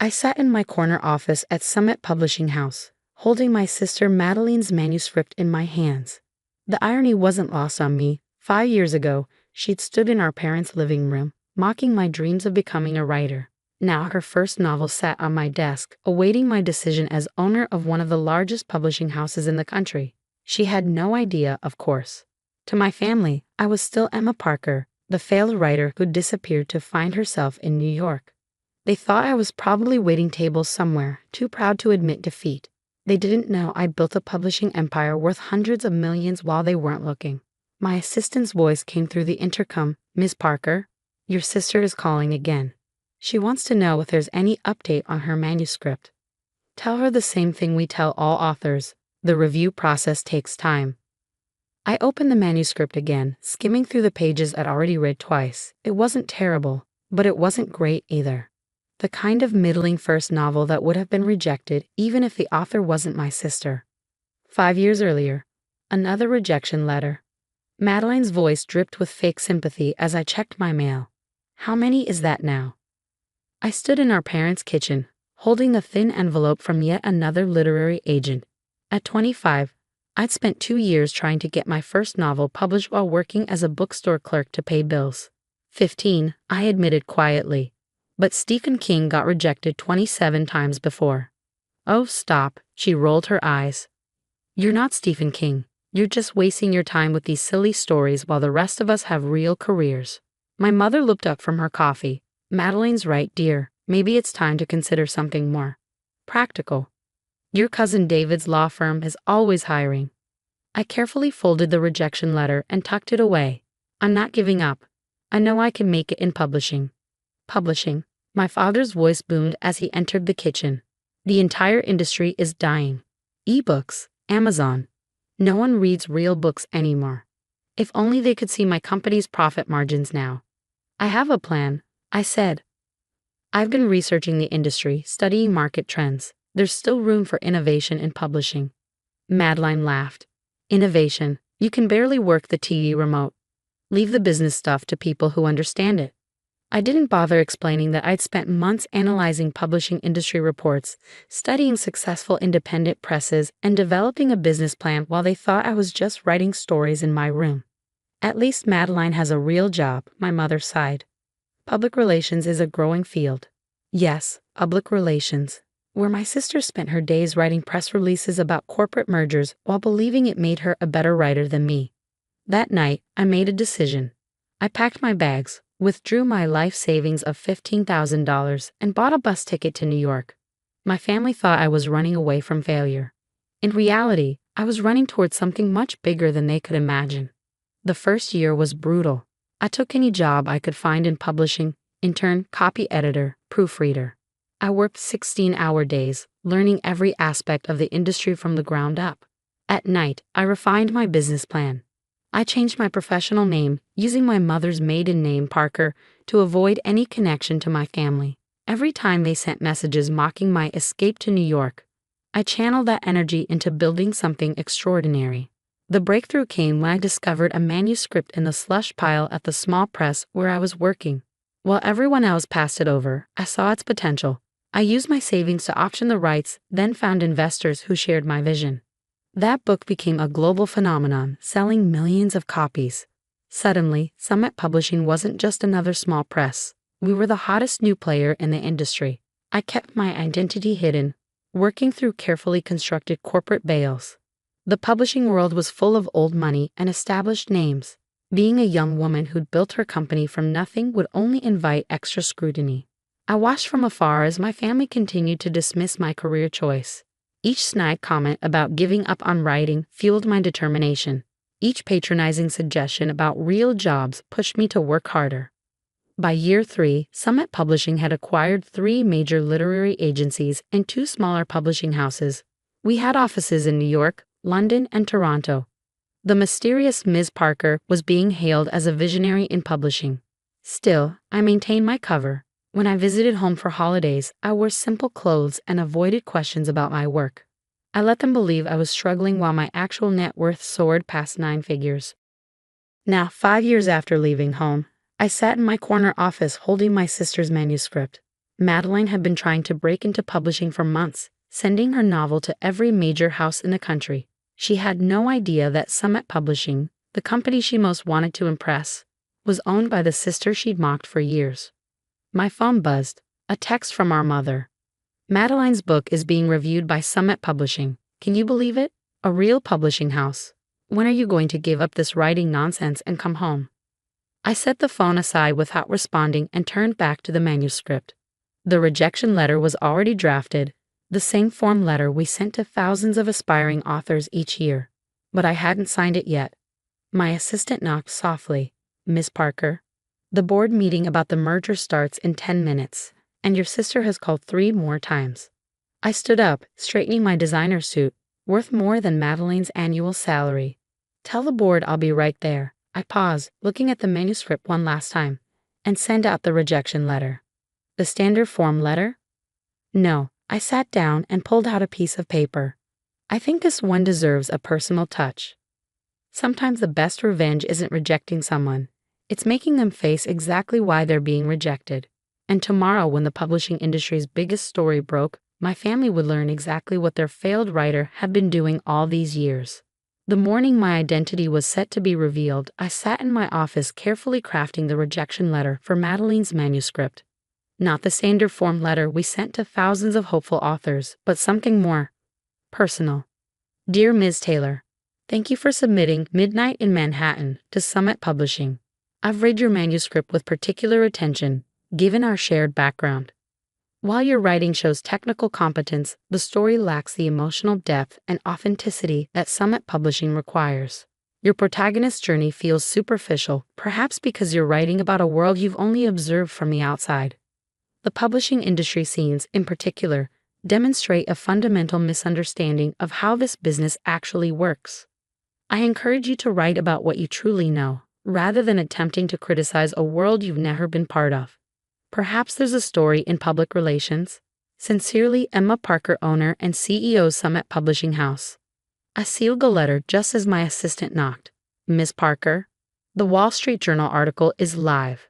I sat in my corner office at Summit Publishing House, holding my sister Madeline's manuscript in my hands. The irony wasn't lost on me. 5 years ago, she'd stood in our parents' living room, mocking my dreams of becoming a writer. Now her first novel sat on my desk, awaiting my decision as owner of one of the largest publishing houses in the country. She had no idea, of course. To my family, I was still Emma Parker, the failed writer who disappeared to find herself in New York. They thought I was probably waiting tables somewhere, too proud to admit defeat. They didn't know I'd built a publishing empire worth hundreds of millions while they weren't looking. My assistant's voice came through the intercom. "Ms. Parker, your sister is calling again. She wants to know if there's any update on her manuscript. Tell her the same thing we tell all authors. The review process takes time." I opened the manuscript again, skimming through the pages I'd already read twice. It wasn't terrible, but it wasn't great either. The kind of middling first novel that would have been rejected even if the author wasn't my sister. 5 years earlier, another rejection letter. Madeline's voice dripped with fake sympathy as I checked my mail. "How many is that now?" I stood in our parents' kitchen, holding the thin envelope from yet another literary agent. At 25, I'd spent 2 years trying to get my first novel published while working as a bookstore clerk to pay bills. 15, I admitted quietly. But Stephen King got rejected 27 times before. "Oh, stop," she rolled her eyes. "You're not Stephen King. You're just wasting your time with these silly stories while the rest of us have real careers." My mother looked up from her coffee. "Madeline's right, dear. Maybe it's time to consider something more practical. Your cousin David's law firm is always hiring." I carefully folded the rejection letter and tucked it away. "I'm not giving up. I know I can make it in publishing." Publishing. My father's voice boomed as he entered the kitchen. "The entire industry is dying. E-books, Amazon. No one reads real books anymore. If only they could see my company's profit margins now." "I have a plan," I said. "I've been researching the industry, studying market trends. There's still room for innovation in publishing." Madeline laughed. "Innovation? You can barely work the TV remote. Leave the business stuff to people who understand it." I didn't bother explaining that I'd spent months analyzing publishing industry reports, studying successful independent presses, and developing a business plan while they thought I was just writing stories in my room. "At least Madeline has a real job," my mother sighed. "Public relations is a growing field." Yes, public relations. Where my sister spent her days writing press releases about corporate mergers while believing it made her a better writer than me. That night, I made a decision. I packed my bags, withdrew my life savings of $15,000, and bought a bus ticket to New York. My family thought I was running away from failure. In reality, I was running towards something much bigger than they could imagine. The first year was brutal. I took any job I could find in publishing: intern, copy editor, proofreader. I worked 16-hour days, learning every aspect of the industry from the ground up. At night, I refined my business plan. I changed my professional name, using my mother's maiden name, Parker, to avoid any connection to my family. Every time they sent messages mocking my escape to New York, I channeled that energy into building something extraordinary. The breakthrough came when I discovered a manuscript in the slush pile at the small press where I was working. While everyone else passed it over, I saw its potential. I used my savings to option the rights, then found investors who shared my vision. That book became a global phenomenon, selling millions of copies. Suddenly, Summit Publishing wasn't just another small press. We were the hottest new player in the industry. I kept my identity hidden, working through carefully constructed corporate veils. The publishing world was full of old money and established names. Being a young woman who'd built her company from nothing would only invite extra scrutiny. I watched from afar as my family continued to dismiss my career choice. Each snide comment about giving up on writing fueled my determination. Each patronizing suggestion about real jobs pushed me to work harder. By year 3, Summit Publishing had acquired 3 major literary agencies and 2 smaller publishing houses. We had offices in New York, London, and Toronto. The mysterious Ms. Parker was being hailed as a visionary in publishing. Still, I maintained my cover. When I visited home for holidays, I wore simple clothes and avoided questions about my work. I let them believe I was struggling while my actual net worth soared past 9 figures. Now, 5 years after leaving home, I sat in my corner office holding my sister's manuscript. Madeline had been trying to break into publishing for months, sending her novel to every major house in the country. She had no idea that Summit Publishing, the company she most wanted to impress, was owned by the sister she'd mocked for years. My phone buzzed. A text from our mother. Madeline's book is being reviewed by Summit Publishing. Can you believe it? A real publishing house. When are you going to give up this writing nonsense and come home? I set the phone aside without responding and turned back to the manuscript. The rejection letter was already drafted, the same form letter we sent to thousands of aspiring authors each year. But I hadn't signed it yet. My assistant knocked softly. Miss Parker, the board meeting about the merger starts in 10 minutes, and your sister has called 3 more times. I stood up, straightening my designer suit, worth more than Madeline's annual salary. Tell the board I'll be right there. I paused, looking at the manuscript one last time, and send out the rejection letter. The standard form letter? No, I sat down and pulled out a piece of paper. I think this one deserves a personal touch. Sometimes the best revenge isn't rejecting someone. It's making them face exactly why they're being rejected. And tomorrow, when the publishing industry's biggest story broke, my family would learn exactly what their failed writer had been doing all these years. The morning my identity was set to be revealed, I sat in my office carefully crafting the rejection letter for Madeline's manuscript. Not the standard form letter we sent to thousands of hopeful authors, but something more personal. Dear Ms. Taylor, thank you for submitting Midnight in Manhattan to Summit Publishing. I've read your manuscript with particular attention, given our shared background. While your writing shows technical competence, the story lacks the emotional depth and authenticity that Summit Publishing requires. Your protagonist's journey feels superficial, perhaps because you're writing about a world you've only observed from the outside. The publishing industry scenes, in particular, demonstrate a fundamental misunderstanding of how this business actually works. I encourage you to write about what you truly know, rather than attempting to criticize a world you've never been part of. Perhaps there's a story in public relations. Sincerely, Emma Parker, owner and CEO, Summit Publishing House. I sealed the letter just as my assistant knocked. Miss Parker, the Wall Street Journal article is live.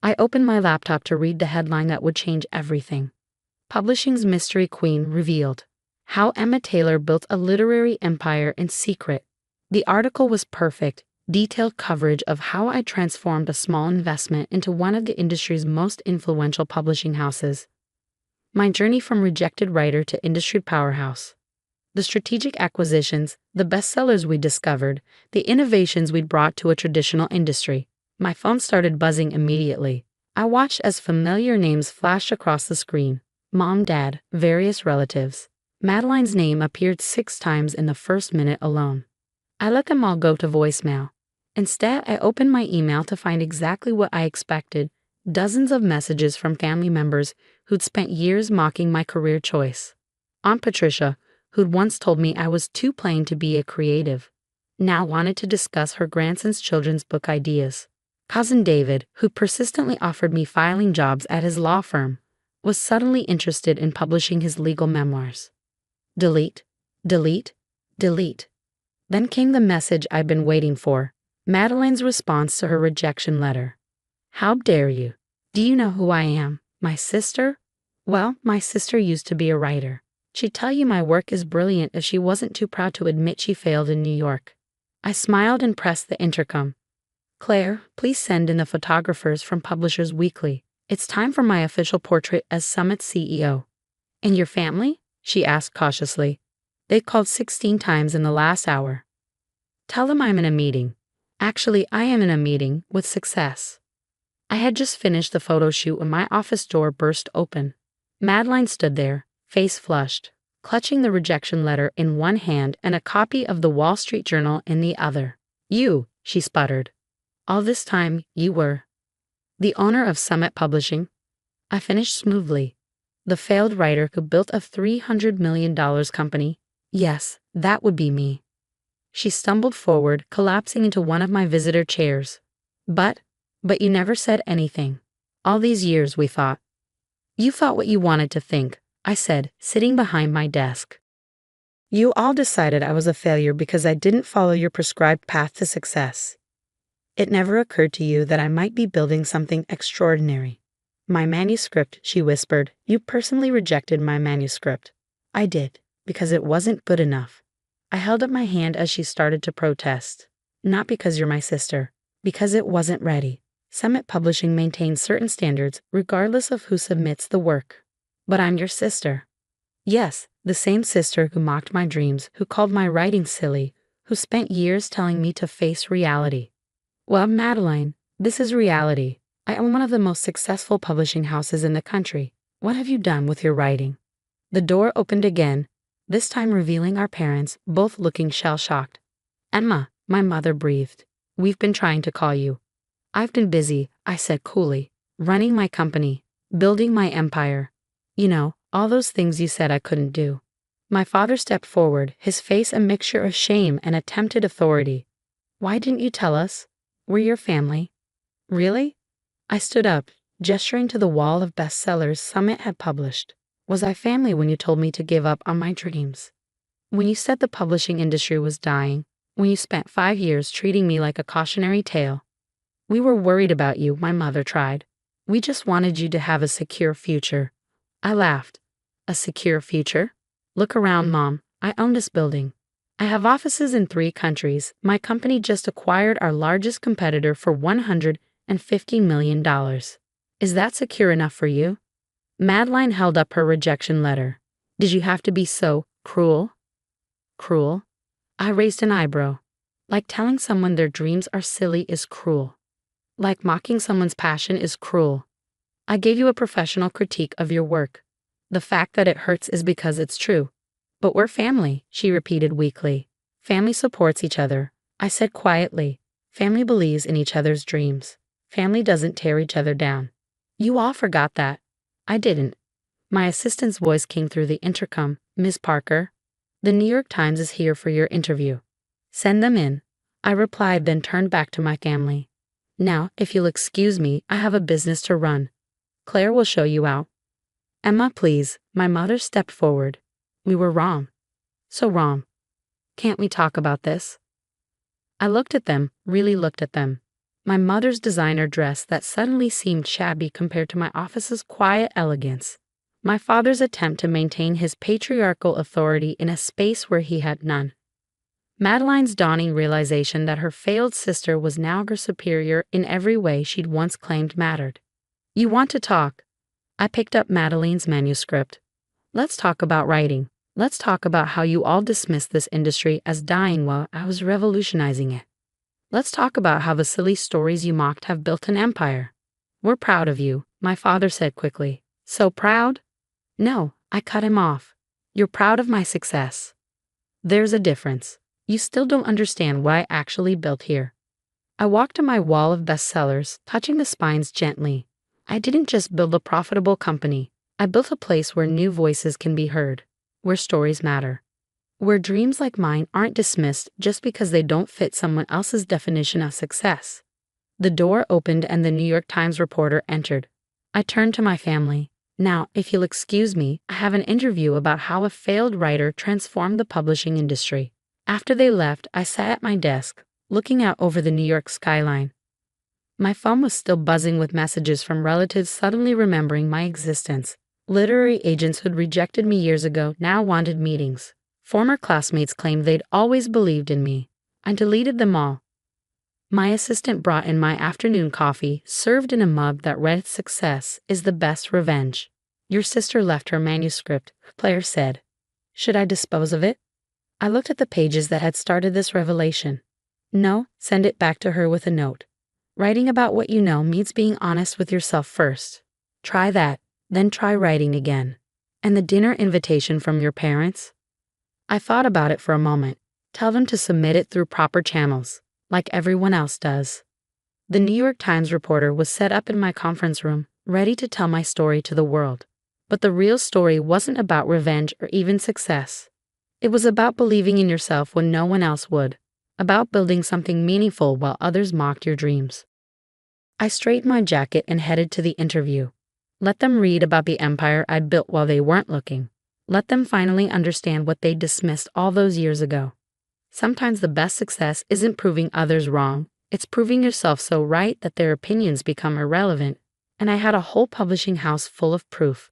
I opened my laptop to read the headline that would change everything. Publishing's mystery queen revealed. How Emma Taylor built a literary empire in secret. The article was perfect. Detailed coverage of how I transformed a small investment into one of the industry's most influential publishing houses. My journey from rejected writer to industry powerhouse. The strategic acquisitions, the bestsellers we discovered, the innovations we'd brought to a traditional industry. My phone started buzzing immediately. I watched as familiar names flashed across the screen. Mom, Dad, various relatives. Madeline's name appeared 6 times in the first minute alone. I let them all go to voicemail. Instead, I opened my email to find exactly what I expected, dozens of messages from family members who'd spent years mocking my career choice. Aunt Patricia, who'd once told me I was too plain to be a creative, now wanted to discuss her grandson's children's book ideas. Cousin David, who persistently offered me filing jobs at his law firm, was suddenly interested in publishing his legal memoirs. Delete, delete, delete. Then came the message I'd been waiting for. Madeline's response to her rejection letter. How dare you? Do you know who I am? My sister? Well, my sister used to be a writer. She'd tell you my work is brilliant if she wasn't too proud to admit she failed in New York. I smiled and pressed the intercom. Claire, please send in the photographers from Publishers Weekly. It's time for my official portrait as Summit's CEO. And your family? She asked cautiously. They called 16 times in the last hour. Tell them I'm in a meeting. Actually, I am in a meeting with Success. I had just finished the photo shoot when my office door burst open. Madeline stood there, face flushed, clutching the rejection letter in one hand and a copy of the Wall Street Journal in the other. You, she sputtered. All this time, you were the owner of Summit Publishing? I finished smoothly. The failed writer who built a $300 million company? Yes, that would be me. She stumbled forward, collapsing into one of my visitor chairs. But you never said anything. All these years, we thought. You thought what you wanted to think, I said, sitting behind my desk. You all decided I was a failure because I didn't follow your prescribed path to success. It never occurred to you that I might be building something extraordinary. My manuscript, she whispered. You personally rejected my manuscript. I did, because it wasn't good enough. I held up my hand as she started to protest. Not because you're my sister, because it wasn't ready. Summit Publishing maintains certain standards regardless of who submits the work. But I'm your sister. Yes, the same sister who mocked my dreams, who called my writing silly, who spent years telling me to face reality. Well, Madeline, this is reality. I own one of the most successful publishing houses in the country. What have you done with your writing? The door opened again, this time revealing our parents, both looking shell-shocked. Emma, my mother breathed. We've been trying to call you. I've been busy, I said coolly, running my company, building my empire. You know, all those things you said I couldn't do. My father stepped forward, his face a mixture of shame and attempted authority. Why didn't you tell us? We're your family. Really? I stood up, gesturing to the wall of bestsellers Summit had published. Was I family when you told me to give up on my dreams? When you said the publishing industry was dying? When you spent 5 years treating me like a cautionary tale? We were worried about you, my mother tried. We just wanted you to have a secure future. I laughed. A secure future? Look around, Mom. I own this building. I have offices in 3 countries. My company just acquired our largest competitor for $150 million. Is that secure enough for you? Madeline held up her rejection letter. Did you have to be so cruel? Cruel? I raised an eyebrow. Like telling someone their dreams are silly is cruel. Like mocking someone's passion is cruel. I gave you a professional critique of your work. The fact that it hurts is because it's true. But we're family, she repeated weakly. Family supports each other, I said quietly. Family believes in each other's dreams. Family doesn't tear each other down. You all forgot that. I didn't. My assistant's voice came through the intercom. Ms. Parker, the New York Times is here for your interview. Send them in. I replied, then turned back to my family. Now, if you'll excuse me, I have a business to run. Claire will show you out. Emma, please. My mother stepped forward. We were wrong. So wrong. Can't we talk about this? I looked at them, really looked at them. My mother's designer dress that suddenly seemed shabby compared to my office's quiet elegance. My father's attempt to maintain his patriarchal authority in a space where he had none. Madeline's dawning realization that her failed sister was now her superior in every way she'd once claimed mattered. You want to talk? I picked up Madeline's manuscript. Let's talk about writing. Let's talk about how you all dismissed this industry as dying while I was revolutionizing it. Let's talk about how the silly stories you mocked have built an empire. We're proud of you, my father said quickly. So proud? No, I cut him off. You're proud of my success. There's a difference. You still don't understand what I actually built here. I walked to my wall of bestsellers, touching the spines gently. I didn't just build a profitable company. I built a place where new voices can be heard, where stories matter, where dreams like mine aren't dismissed just because they don't fit someone else's definition of success. The door opened and the New York Times reporter entered. I turned to my family. Now, if you'll excuse me, I have an interview about how a failed writer transformed the publishing industry. After they left, I sat at my desk, looking out over the New York skyline. My phone was still buzzing with messages from relatives suddenly remembering my existence. Literary agents who'd rejected me years ago now wanted meetings. Former classmates claimed they'd always believed in me. I deleted them all. My assistant brought in my afternoon coffee, served in a mug that read, "Success is the best revenge." Your sister left her manuscript, Claire said. Should I dispose of it? I looked at the pages that had started this revelation. No, send it back to her with a note. Writing about what you know means being honest with yourself first. Try that, then try writing again. And the dinner invitation from your parents? I thought about it for a moment. Tell them to submit it through proper channels, like everyone else does. The New York Times reporter was set up in my conference room, ready to tell my story to the world. But the real story wasn't about revenge or even success. It was about believing in yourself when no one else would, about building something meaningful while others mocked your dreams. I straightened my jacket and headed to the interview. Let them read about the empire I'd built while they weren't looking. Let them finally understand what they dismissed all those years ago. Sometimes the best success isn't proving others wrong, it's proving yourself so right that their opinions become irrelevant. and I had a whole publishing house full of proof.